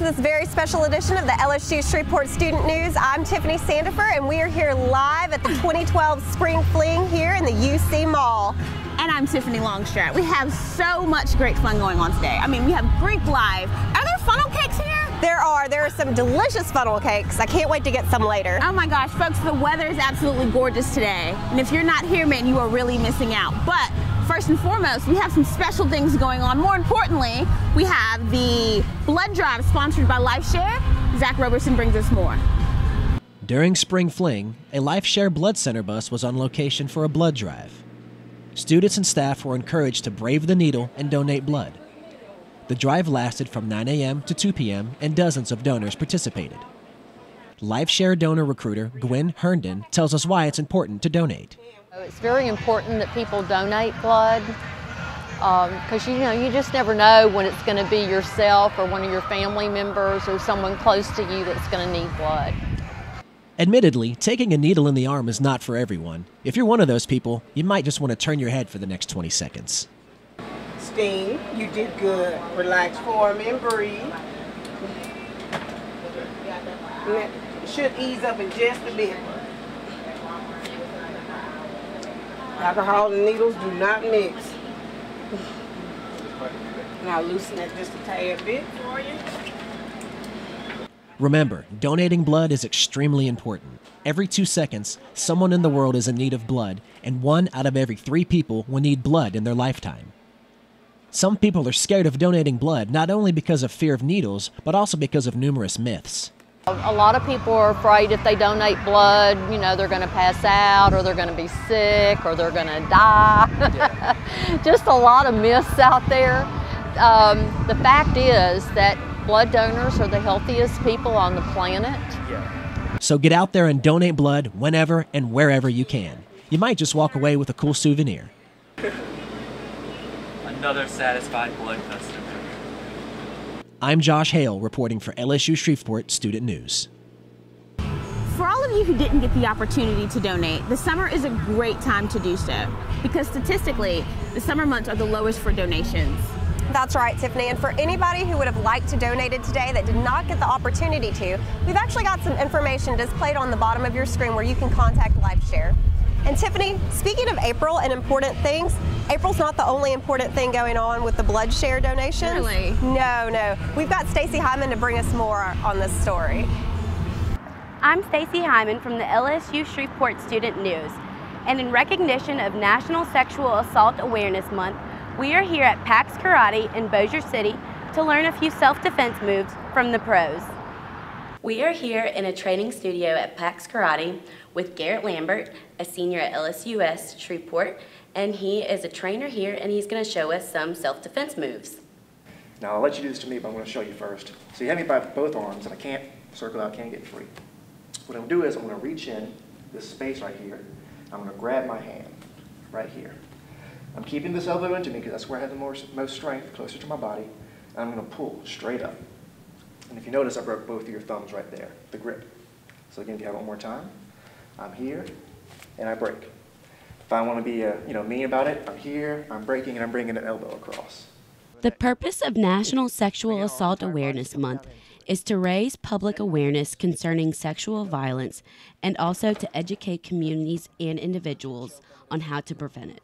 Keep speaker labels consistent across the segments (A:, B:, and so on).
A: to this very special edition of the LSU Shreveport Student News. I'm Tiffany Sandifer, and we are here live at the 2012 Spring Fling here in the UC Mall.
B: And I'm Tiffany Longstrap. We have so much great fun going on today. I mean, we have Greek Live. Are there funnel cakes here?
A: There are some delicious funnel cakes. I can't wait to get some later.
B: Oh my gosh, folks, the weather is absolutely gorgeous today. And if you're not here, man, you are really missing out. But first and foremost, we have some special things going on. More importantly, we have the blood drive sponsored by LifeShare. Zach Roberson brings us more.
C: During Spring Fling, a LifeShare Blood Center bus was on location for a blood drive. Students and staff were encouraged to brave the needle and donate blood. The drive lasted from 9 a.m. to 2 p.m. and dozens of donors participated. LifeShare donor recruiter Gwen Herndon tells us why it's important to donate.
D: It's very important that people donate blood because you just never know when it's going to be yourself or one of your family members or someone close to you that's going to need blood.
C: Admittedly, taking a needle in the arm is not for everyone. If you're one of those people, you might just want to turn your head for the next 20 seconds.
E: Sting, you did good. Relax for a minute and breathe. It should ease up in just a bit. Alcohol and needles do not mix. Now loosen it just a tad bit for you.
C: Remember, donating blood is extremely important. Every 2 seconds, someone in the world is in need of blood, and 1 out of every 3 people will need blood in their lifetime. Some people are scared of donating blood not only because of fear of needles, but also because of numerous myths.
D: A lot of people are afraid if they donate blood, they're going to pass out or they're going to be sick or they're going to die. Yeah. Just a lot of myths out there. The fact is that blood donors are the healthiest people on the planet.
C: Yeah. So get out there and donate blood whenever and wherever you can. You might just walk away with a cool souvenir.
F: Another satisfied blood customer.
C: I'm Josh Hale reporting for LSU Shreveport Student News.
B: For all of you who didn't get the opportunity to donate, the summer is a great time to do so because statistically, the summer months are the lowest for donations.
A: That's right, Tiffany, and for anybody who would have liked to donate it today that did not get the opportunity to, we've actually got some information displayed on the bottom of your screen where you can contact LifeShare. And Tiffany, speaking of April and important things, April's not the only important thing going on with the blood share donations.
B: Really?
A: No. We've got Stacy Hyman to bring us more on this story.
G: I'm Stacy Hyman from the LSU Shreveport Student News. And in recognition of National Sexual Assault Awareness Month, we are here at Pax Karate in Bossier City to learn a few self-defense moves from the pros. We are here in a training studio at Pax Karate with Garrett Lambert, a senior at LSUS Shreveport, and he is a trainer here and he's going to show us some self-defense moves.
H: Now I'll let you do this to me, but I'm going to show you first. So you have me by both arms and I can't circle out, can't get free. What I'm going to do is I'm going to reach in this space right here. I'm going to grab my hand right here. I'm keeping this elbow into me because that's where I have the most strength, closer to my body, and I'm going to pull straight up. And if you notice, I broke both of your thumbs right there, the grip. So again, if you have it one more time, I'm here, and I break. If I want to be mean about it, I'm here, I'm breaking, and I'm bringing an elbow across.
G: The purpose of National Sexual Assault Awareness Month is to raise public awareness concerning sexual violence and also to educate communities and individuals on how to prevent it.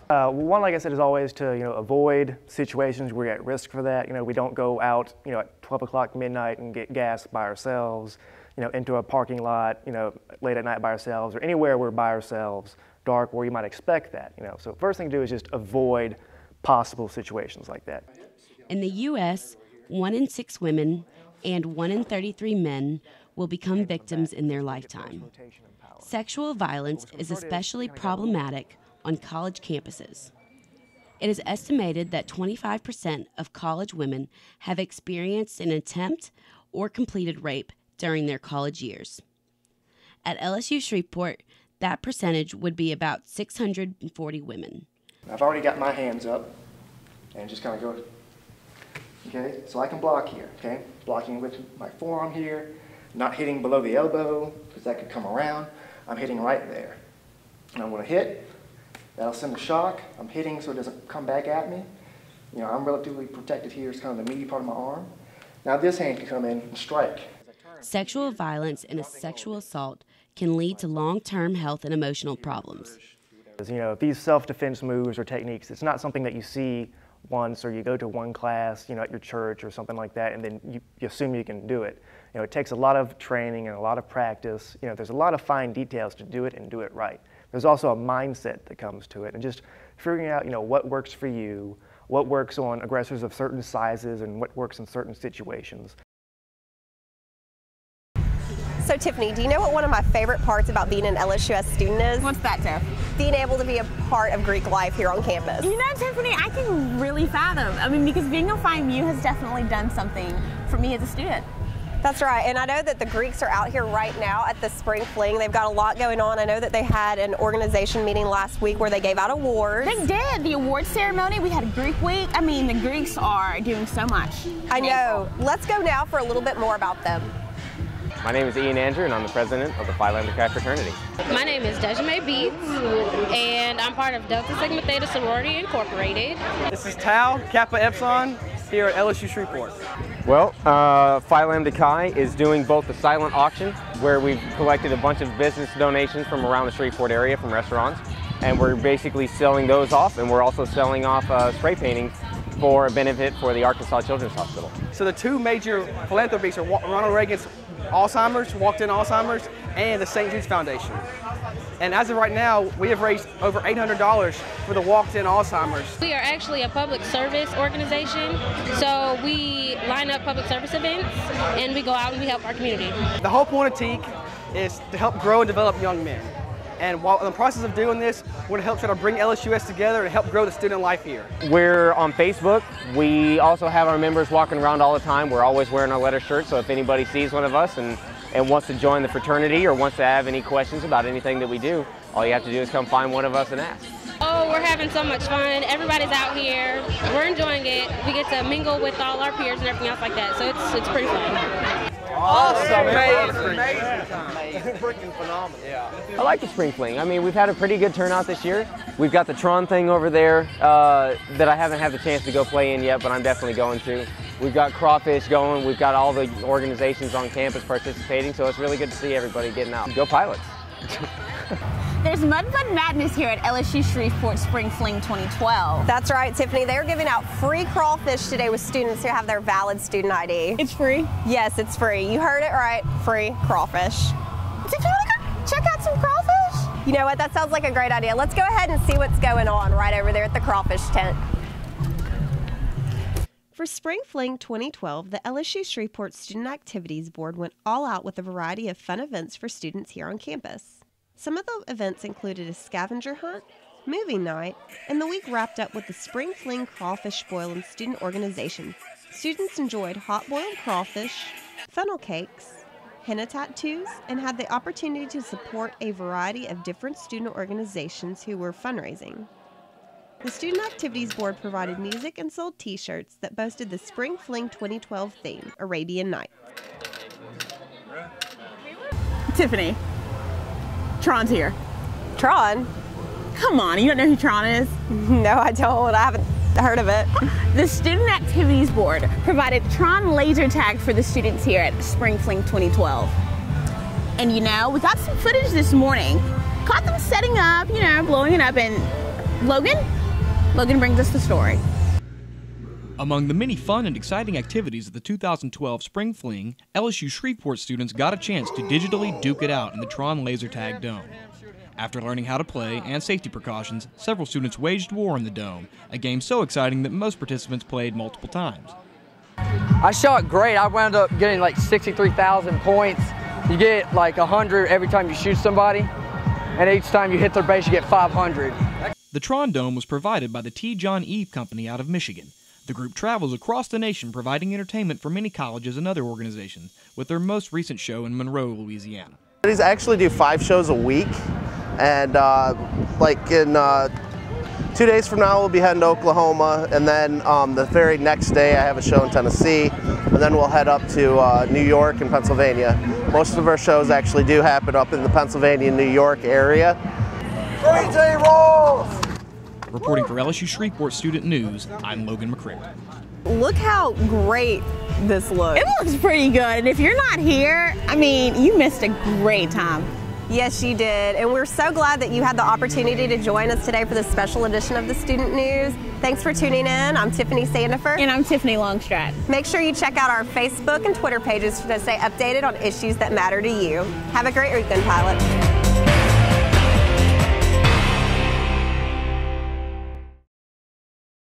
I: One, like I said, is always to avoid situations where you're at risk for that. We don't go out at 12 o'clock midnight and get gas by ourselves, into a parking lot, late at night by ourselves, or anywhere we're by ourselves, dark, where you might expect that. So first thing to do is just avoid possible situations like that.
G: In the U.S., 1 in 6 women and 1 in 33 men will become victims in their lifetime. Sexual violence is especially problematic on college campuses. It is estimated that 25% of college women have experienced an attempt or completed rape during their college years. At LSU Shreveport, that percentage would be about 640 women.
H: I've already got my hands up and just kind of go, okay? So I can block here, okay? Blocking with my forearm here, not hitting below the elbow because that could come around. I'm hitting right there. And I'm going to hit. That'll send a shock. I'm hitting so it doesn't come back at me. I'm relatively protected here. It's kind of the meaty part of my arm. Now this hand can come in and strike.
G: Sexual violence and a sexual assault can lead to long-term health and emotional problems.
I: You know, these self-defense moves or techniques, it's not something that you see once or you go to one class, you know, at your church or something like that, and then you assume you can do it. You know, it takes a lot of training and a lot of practice. You know, there's a lot of fine details to do it and do it right. There's also a mindset that comes to it, and just figuring out, you know, what works for you, what works on aggressors of certain sizes, and what works in certain situations.
A: So Tiffany, do you know what one of my favorite parts about being an LSUS student is?
B: What's that, Tiff?
A: Being able to be a part of Greek life here on campus.
B: You know, Tiffany, I can really fathom. I mean, because being on FIMU has definitely done something for me as a student.
A: That's right, and I know that the Greeks are out here right now at the Spring Fling. They've got a lot going on. I know that they had an organization meeting last week where they gave out awards.
B: They did. The award ceremony, we had a Greek week. I mean, the Greeks are doing so much.
A: I know. Let's go now for a little bit more about them.
J: My name is Ian Andrew, and I'm the president of the Phi Lambda Chi fraternity.
K: My name is Dejame Beats, and I'm part of Delta Sigma Theta Sorority Incorporated.
L: This is Tau, Kappa Epsilon, here at LSU Shreveport.
J: Well, Phi Lambda Chi is doing both the silent auction, where we've collected a bunch of business donations from around the Shreveport area from restaurants, and we're basically selling those off, and we're also selling off spray paintings for a benefit for the Arkansas Children's Hospital.
L: So the two major philanthropies are Ronald Reagan's Alzheimer's, walked-in Alzheimer's, and the St. Jude's Foundation. And as of right now, we have raised over $800 for the walked-in Alzheimer's.
K: We are actually a public service organization, so we line up public service events, and we go out and we help our community.
L: The whole point of TEAC is to help grow and develop young men. And while in the process of doing this, we're going to help try to bring LSUS together and help grow the student life here.
J: We're on Facebook. We also have our members walking around all the time. We're always wearing our letter shirts, so if anybody sees one of us and wants to join the fraternity or wants to have any questions about anything that we do, all you have to do is come find one of us and ask.
K: Oh, we're having so much fun. Everybody's out here. We're enjoying it. We get to mingle with all our peers and everything else like that, so it's pretty fun.
L: Awesome,
J: amazing. Freaking phenomenal. Yeah. I like the Spring Fling. I mean, we've had a pretty good turnout this year. We've got the Tron thing over there that I haven't had the chance to go play in yet, but I'm definitely going to. We've got crawfish going. We've got all the organizations on campus participating, so it's really good to see everybody getting out. Go Pilots.
B: There's Mud Bud Madness here at LSU Shreveport Spring Fling 2012.
A: That's right, Tiffany. They're giving out free crawfish today with students who have their valid student ID.
B: It's free?
A: Yes, it's free. You heard it right. Free crawfish.
B: Did you want to go check out some crawfish?
A: You know what? That sounds like a great idea. Let's go ahead and see what's going on right over there at the crawfish tent. For Spring Fling 2012, the LSU Shreveport Student Activities Board went all out with a variety of fun events for students here on campus. Some of the events included a scavenger hunt, movie night, and the week wrapped up with the Spring Fling Crawfish Boil and Student Organization. Students enjoyed hot-boiled crawfish, funnel cakes, henna tattoos, and had the opportunity to support a variety of different student organizations who were fundraising. The Student Activities Board provided music and sold t-shirts that boasted the Spring Fling 2012 theme, Arabian Night.
B: Tiffany, Tron's here.
A: Tron?
B: Come on, you don't know who Tron is?
A: No, I don't. I haven't heard of it.
B: The Student Activities Board provided Tron Laser Tag for the students here at Spring Fling 2012. And you know, we got some footage this morning. Caught them setting up, you know, blowing it up, and Logan brings us the story.
M: Among the many fun and exciting activities of the 2012 Spring Fling, LSU Shreveport students got a chance to digitally duke it out in the Tron Laser Tag Dome. After learning how to play and safety precautions, several students waged war in the Dome, a game so exciting that most participants played multiple times.
N: I shot great. I wound up getting like 63,000 points. You get like 100 every time you shoot somebody, and each time you hit their base you get 500.
M: The Tron Dome was provided by the T. John Eve Company out of Michigan. The group travels across the nation providing entertainment for many colleges and other organizations, with their most recent show in Monroe, Louisiana.
O: They actually do 5 shows a week, and like in 2 days from now we'll be heading to Oklahoma, and then the very next day I have a show in Tennessee, and then we'll head up to New York and Pennsylvania. Most of our shows actually do happen up in the Pennsylvania and New York area. 3T rolls!
M: Reporting for LSU Shreveport Student News, I'm Logan McCrae.
A: Look how great
B: this look? It looks pretty good. And if you're not here, I mean, you missed a great time.
A: Yes, you did. And we're so glad that you had the opportunity to join us today for this special edition of the Student News. Thanks for tuning in. I'm Tiffany Sandifer.
B: And I'm Tiffany Longstrap.
A: Make sure you check out our Facebook and Twitter pages to stay updated on issues that matter to you. Have a great weekend, pilots.